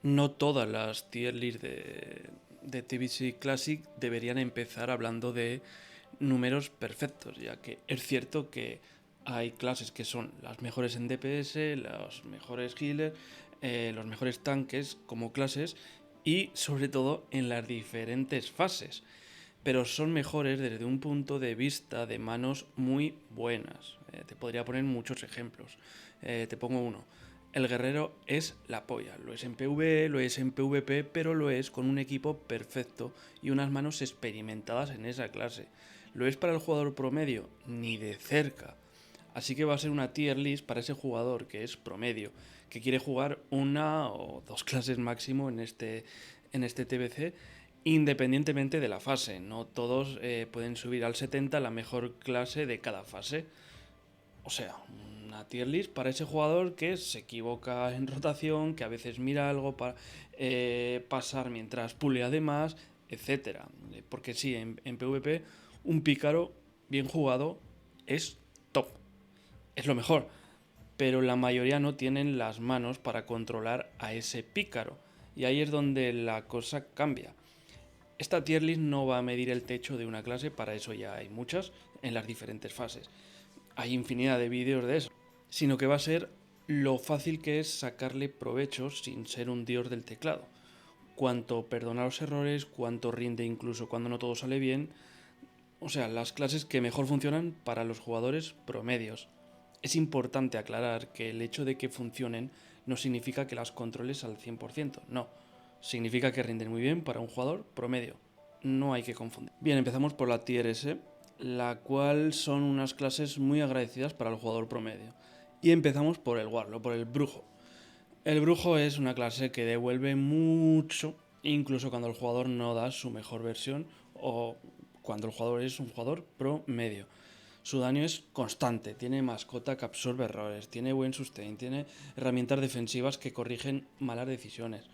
No todas las tier list de TBC Classic deberían empezar hablando de números perfectos, ya que es cierto que hay clases que son las mejores en DPS, los mejores healers, los mejores tanques como clases y sobre todo en las diferentes fases, pero son mejores desde un punto de vista de manos muy buenas. Te podría poner muchos ejemplos. Te pongo uno. El guerrero es la polla. Lo es en PvE, lo es en PvP, pero lo es con un equipo perfecto y unas manos experimentadas en esa clase. ¿Lo es para el jugador promedio? Ni de cerca. Así que va a ser una tier list para ese jugador que es promedio, que quiere jugar una o dos clases máximo en este TBC, independientemente de la fase. No todos pueden subir al 70 la mejor clase de cada fase. O sea, una tier list para ese jugador que se equivoca en rotación, que a veces mira algo para pasar mientras pulea de más, etcétera. Porque sí, en PvP un pícaro bien jugado es top, es lo mejor, pero la mayoría no tienen las manos para controlar a ese pícaro. Y ahí es donde la cosa cambia. Esta tier list no va a medir el techo de una clase, para eso ya hay muchas en las diferentes fases. Hay infinidad de vídeos de eso, sino que va a ser lo fácil que es sacarle provecho sin ser un dios del teclado. Cuánto perdona los errores, cuánto rinde incluso cuando no todo sale bien. O sea, las clases que mejor funcionan para los jugadores promedios. Es importante aclarar que el hecho de que funcionen no significa que las controles al 100%, no. Significa que rinden muy bien para un jugador promedio. No hay que confundir. Bien, empezamos por la tier S, la cual son unas clases muy agradecidas para el jugador promedio. Y empezamos por el Warlock, por el brujo. El brujo es una clase que devuelve mucho, incluso cuando el jugador no da su mejor versión o cuando el jugador es un jugador promedio. Su daño es constante, tiene mascota que absorbe errores, tiene buen sustain, tiene herramientas defensivas que corrigen malas decisiones.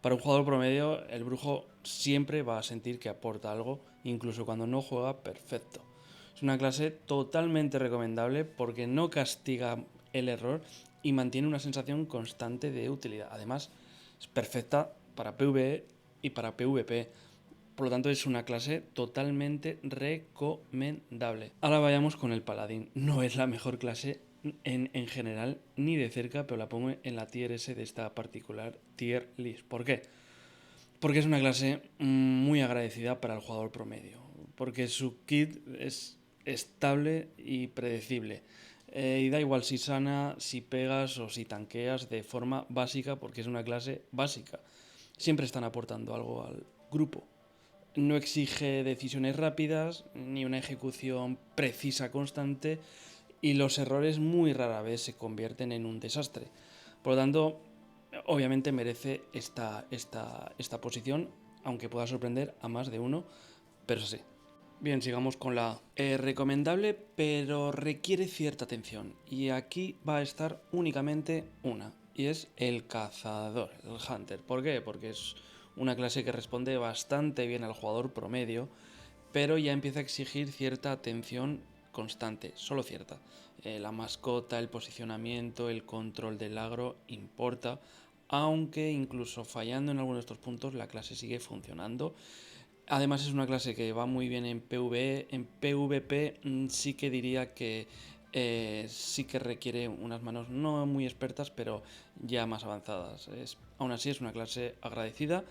Para un jugador promedio, el brujo siempre va a sentir que aporta algo, incluso cuando no juega perfecto. Es una clase totalmente recomendable porque no castiga el error y mantiene una sensación constante de utilidad. Además, es perfecta para PvE y para PvP. Por lo tanto, es una clase totalmente recomendable. Ahora vayamos con el paladín. No es la mejor clase en general, ni de cerca, pero la pongo en la tier S de esta particular tier list. ¿Por qué? Porque es una clase muy agradecida para el jugador promedio. Porque su kit es estable y predecible. Y da igual si sana, si pegas o si tanqueas de forma básica, porque es una clase básica. Siempre están aportando algo al grupo. No exige decisiones rápidas ni una ejecución precisa constante y los errores muy rara vez se convierten en un desastre. Por lo tanto, obviamente merece esta posición, aunque pueda sorprender a más de uno, pero sí. Bien, sigamos con la recomendable, pero requiere cierta atención. Y aquí va a estar únicamente una, y es el cazador, el hunter. ¿Por qué? Porque es una clase que responde bastante bien al jugador promedio, pero ya empieza a exigir cierta atención constante, solo cierta. La mascota, el posicionamiento, el control del agro importa, aunque incluso fallando en algunos de estos puntos la clase sigue funcionando. Además es una clase que va muy bien en PvE, en PvP sí que diría que sí que requiere unas manos no muy expertas, pero ya más avanzadas. Aún así es una clase agradecida,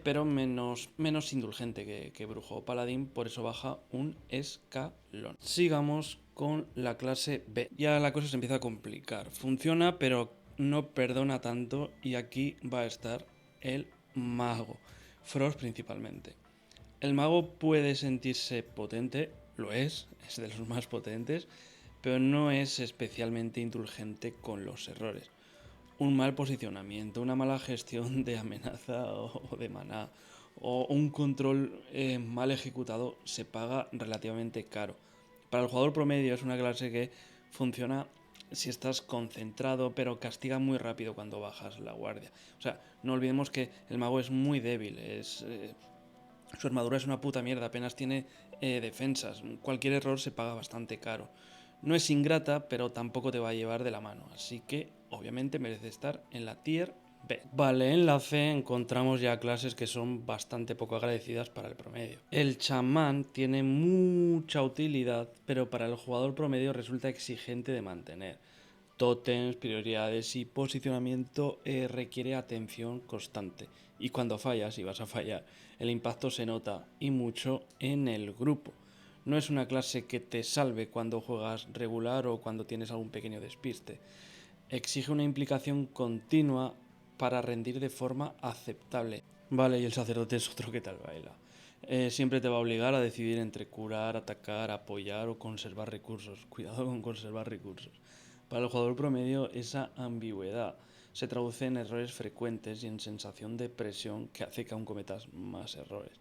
pero menos indulgente que Brujo o Paladín, por eso baja un escalón. Sigamos con la clase B. Ya la cosa se empieza a complicar. Funciona, pero no perdona tanto, y aquí va a estar el mago. Frost principalmente. El mago puede sentirse potente, lo es de los más potentes, pero no es especialmente indulgente con los errores. Un mal posicionamiento, una mala gestión de amenaza o de maná, o un control mal ejecutado se paga relativamente caro. Para el jugador promedio es una clase que funciona si estás concentrado, pero castiga muy rápido cuando bajas la guardia. O sea, no olvidemos que el mago es muy débil, su armadura es una puta mierda, apenas tiene defensas. Cualquier error se paga bastante caro. No es ingrata, pero tampoco te va a llevar de la mano. Así que, obviamente, merece estar en la tier B. Vale, en la C encontramos ya clases que son bastante poco agradecidas para el promedio. El chamán tiene mucha utilidad, pero para el jugador promedio resulta exigente de mantener. Tótems, prioridades y posicionamiento requiere atención constante. Y cuando fallas, y vas a fallar, el impacto se nota y mucho en el grupo. No es una clase que te salve cuando juegas regular o cuando tienes algún pequeño despiste. Exige una implicación continua para rendir de forma aceptable. Vale, y el sacerdote es otro que tal baila. Siempre te va a obligar a decidir entre curar, atacar, apoyar o conservar recursos. Cuidado con conservar recursos. Para el jugador promedio, esa ambigüedad se traduce en errores frecuentes y en sensación de presión que hace que aún cometas más errores.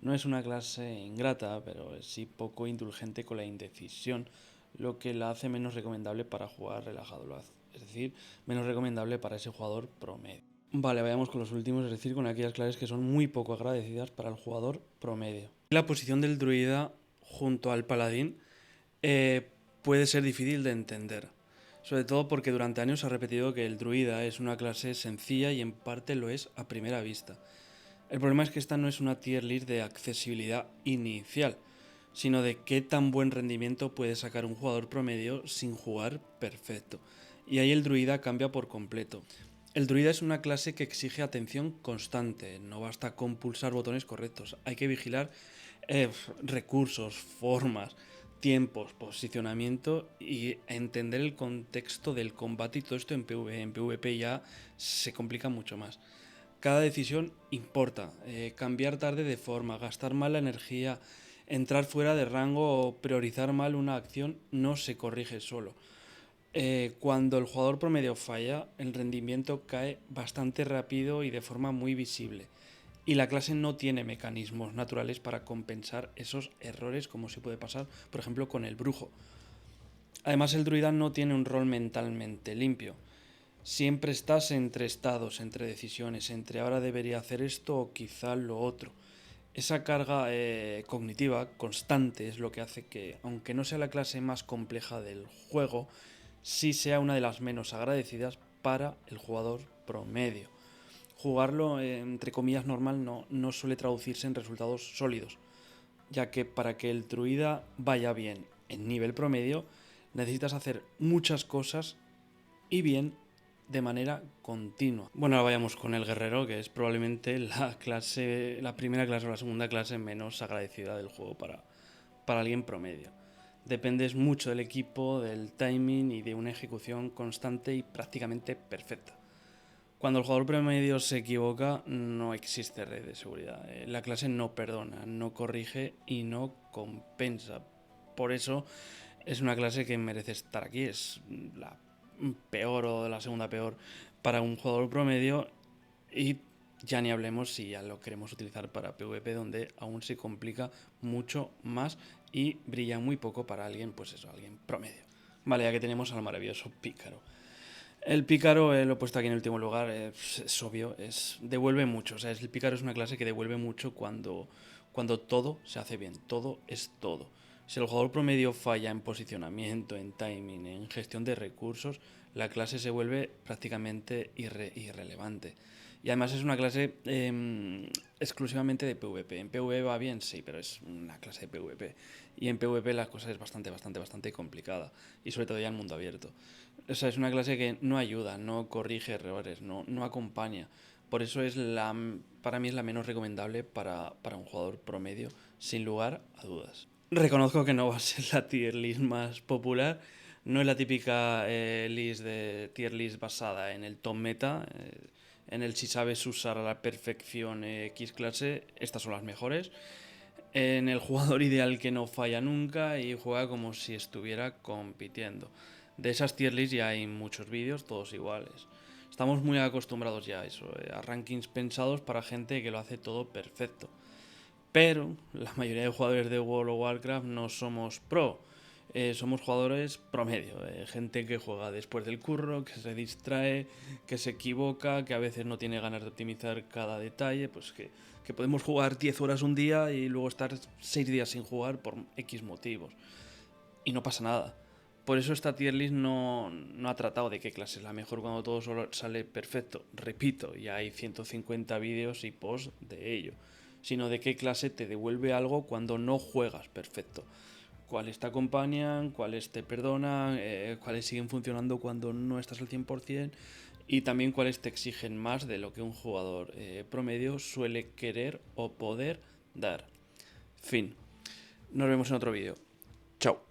No es una clase ingrata, pero es sí poco indulgente con la indecisión, lo que la hace menos recomendable para jugar relajado. Es decir, menos recomendable para ese jugador promedio. Vale, vayamos con los últimos, es decir, con aquellas clases que son muy poco agradecidas para el jugador promedio. La posición del druida junto al paladín puede ser difícil de entender, sobre todo porque durante años se ha repetido que el druida es una clase sencilla y en parte lo es a primera vista. El problema es que esta no es una tier list de accesibilidad inicial, sino de qué tan buen rendimiento puede sacar un jugador promedio sin jugar perfecto. Y ahí el druida cambia por completo. El druida es una clase que exige atención constante, no basta con pulsar botones correctos, hay que vigilar recursos, formas, tiempos, posicionamiento y entender el contexto del combate y todo esto en PvE. En PvP ya se complica mucho más. Cada decisión importa. Cambiar tarde de forma, gastar mal la energía, entrar fuera de rango o priorizar mal una acción no se corrige solo. Cuando el jugador promedio falla, el rendimiento cae bastante rápido y de forma muy visible. Y la clase no tiene mecanismos naturales para compensar esos errores como se puede pasar, por ejemplo, con el brujo. Además, el druida no tiene un rol mentalmente limpio. Siempre estás entre estados, entre decisiones, entre ahora debería hacer esto o quizá lo otro. Esa carga cognitiva constante es lo que hace que, aunque no sea la clase más compleja del juego, sí sea una de las menos agradecidas para el jugador promedio. Jugarlo, entre comillas, normal no suele traducirse en resultados sólidos, ya que para que el druida vaya bien en nivel promedio, necesitas hacer muchas cosas y bien de manera continua. Bueno, ahora vayamos con el guerrero, que es probablemente la primera clase o la segunda clase menos agradecida del juego para alguien promedio. Dependes mucho del equipo, del timing y de una ejecución constante y prácticamente perfecta. Cuando el jugador promedio se equivoca, no existe red de seguridad. La clase no perdona, no corrige y no compensa. Por eso es una clase que merece estar aquí. Es la peor o la segunda peor para un jugador promedio y ya ni hablemos si ya lo queremos utilizar para PvP, donde aún se complica mucho más y brilla muy poco para alguien, pues eso, alguien promedio. Vale, ya que tenemos al maravilloso pícaro. El pícaro, lo he puesto aquí en el último lugar, es obvio, devuelve mucho. O sea, el pícaro es una clase que devuelve mucho cuando todo se hace bien, todo es todo. Si el jugador promedio falla en posicionamiento, en timing, en gestión de recursos, la clase se vuelve prácticamente irrelevante. Y además es una clase exclusivamente de PvP. En PvE va bien, sí, pero es una clase de PvP. Y en PvP la cosa es bastante complicada. Y sobre todo ya en mundo abierto. O sea, es una clase que no ayuda, no corrige errores, no acompaña. Por eso para mí es la menos recomendable para un jugador promedio, sin lugar a dudas. Reconozco que no va a ser la tier list más popular. No es la típica tier list basada en el top meta, en el si sabes usar a la perfección X clase, estas son las mejores. En el jugador ideal que no falla nunca y juega como si estuviera compitiendo. De esas tier lists ya hay muchos vídeos, todos iguales. Estamos muy acostumbrados ya a eso, a rankings pensados para gente que lo hace todo perfecto. Pero la mayoría de jugadores de World of Warcraft no somos pro. Somos jugadores promedio, gente que juega después del curro, que se distrae, que se equivoca, que a veces no tiene ganas de optimizar cada detalle, pues que podemos jugar 10 horas un día y luego estar 6 días sin jugar por X motivos. Y no pasa nada. Por eso esta tier list no ha tratado de qué clase es la mejor cuando todo solo sale perfecto. Repito, ya hay 150 vídeos y posts de ello. Sino de qué clase te devuelve algo cuando no juegas perfecto. Cuáles te acompañan, cuáles te perdonan, cuáles siguen funcionando cuando no estás al 100%, y también cuáles te exigen más de lo que un jugador promedio suele querer o poder dar. Fin. Nos vemos en otro vídeo. Chao.